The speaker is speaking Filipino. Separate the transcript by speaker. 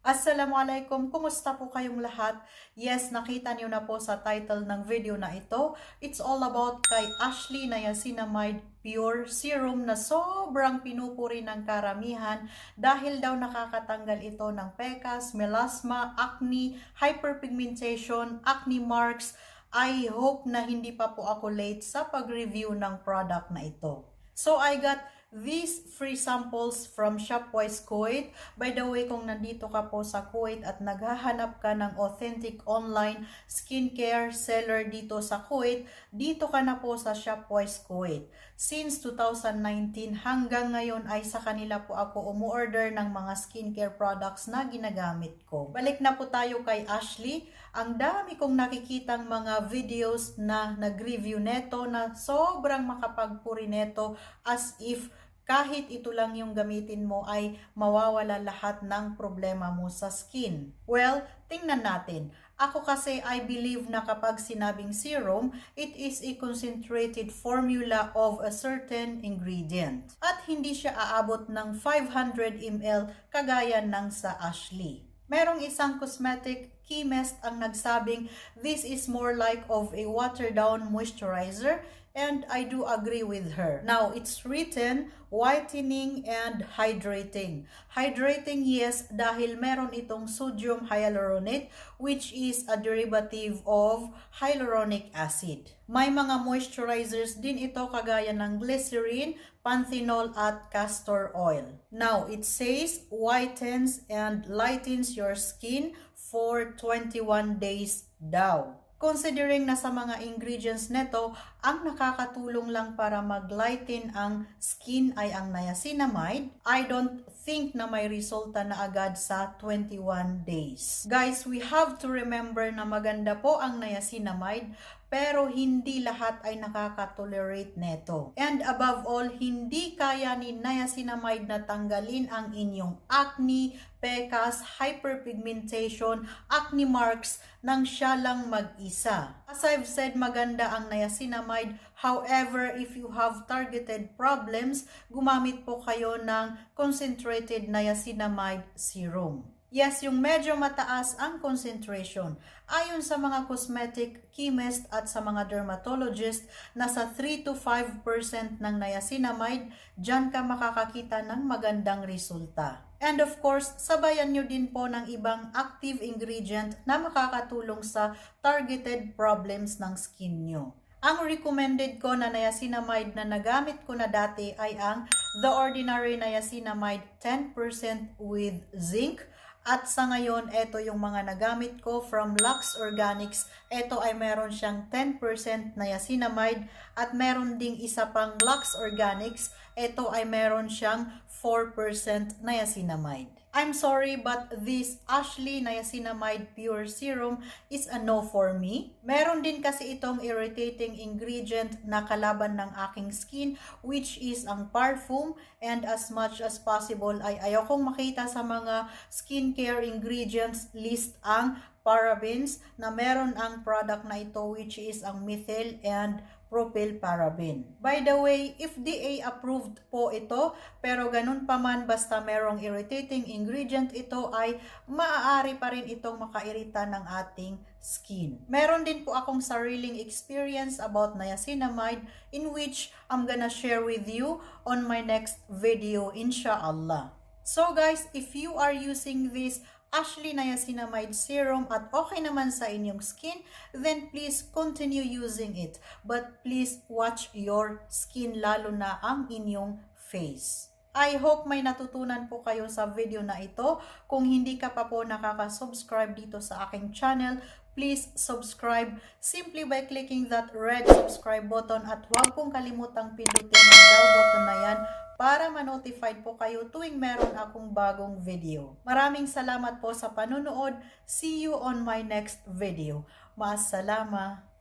Speaker 1: Assalamualaikum, kumusta po kayong lahat? Yes, nakita niyo na po sa title ng video na ito. It's all about kay Ashley Niacinamide Pure Serum na sobrang pinupuri ng karamihan dahil daw nakakatanggal ito ng pekas, melasma, acne, hyperpigmentation, acne marks. I hope na hindi pa po ako late sa pag-review ng product na ito. So I got these free samples from Shopwise Kuwait. By the way, kung nandito ka po sa Kuwait at naghahanap ka ng authentic online skincare seller dito sa Kuwait, dito ka na po sa Shopwise Kuwait. Since 2019 hanggang ngayon ay sa kanila po ako umuorder ng mga skincare products na ginagamit ko. Balik na po tayo kay Ashley. Ang dami kong nakikitang mga videos na nag-review neto na sobrang makapagpuri neto as if kahit ito lang yung gamitin mo ay mawawala lahat ng problema mo sa skin. Well, tingnan natin. Ako kasi I believe na kapag sinabing serum, it is a concentrated formula of a certain ingredient. At hindi siya aabot ng 500 ml kagaya ng sa Ashley. Merong isang cosmetic chemist ang nagsabing this is more like of a watered down moisturizer, and I do agree with her. Now, it's written whitening and hydrating. Hydrating, yes, dahil meron itong sodium hyaluronate which is a derivative of hyaluronic acid. May mga moisturizers din ito kagaya ng glycerin, panthenol at castor oil. Now, it says whitens and lightens your skin for 21 days daw. Considering na sa mga ingredients neto, ang nakakatulong lang para mag-lighten ang skin ay ang niacinamide, I don't think na may resulta na agad sa 21 days. Guys, we have to remember na maganda po ang niacinamide, pero hindi lahat ay nakaka-tolerate neto. And above all, hindi kaya ni niacinamide na tanggalin ang inyong acne, pekas, hyperpigmentation, acne marks nang siya lang mag-isa. As I've said, maganda ang niacinamide. However, if you have targeted problems, gumamit po kayo ng concentrated niacinamide serum. Yes, yung medyo mataas ang concentration. Ayon sa mga cosmetic chemist at sa mga dermatologist, nasa 3 to 5% ng niacinamide, dyan ka makakakita ng magandang resulta. And of course, sabayan nyo din po ng ibang active ingredient na makakatulong sa targeted problems ng skin nyo. Ang recommended ko na niacinamide na nagamit ko na dati ay ang The Ordinary Niacinamide 10% with zinc. At sa ngayon, ito yung mga nagamit ko from Lux Organics. Ito ay meron siyang 10% niacinamide at meron ding isa pang Lux Organics. Ito ay meron siyang 4% niacinamide. I'm sorry, but this Ashley Niacinamide Pure Serum is a no for me. Meron din kasi itong irritating ingredient na kalaban ng aking skin, which is ang parfum, and as much as possible ay ayokong makita sa mga skincare ingredients list ang parabens na meron ang product na ito, which is ang methyl and propylparaben. By the way, FDA approved po ito, pero ganun pa man basta merong irritating ingredient ito ay maaari pa rin itong makairita ng ating skin. Meron din po akong sariling experience about niacinamide in which I'm gonna share with you on my next video, inshallah. So guys, if you are using this Ashley Niacinamide Serum at okay naman sa inyong skin, then please continue using it. But please watch your skin, lalo na ang inyong face. I hope may natutunan po kayo sa video na ito. Kung hindi ka pa po nakaka-subscribe dito sa aking channel, please subscribe simply by clicking that red subscribe button at huwag pong kalimutang pindutin ang bell button na yan para ma-notified po kayo tuwing meron akong bagong video. Maraming salamat po sa panunood. See you on my next video. Maasalama.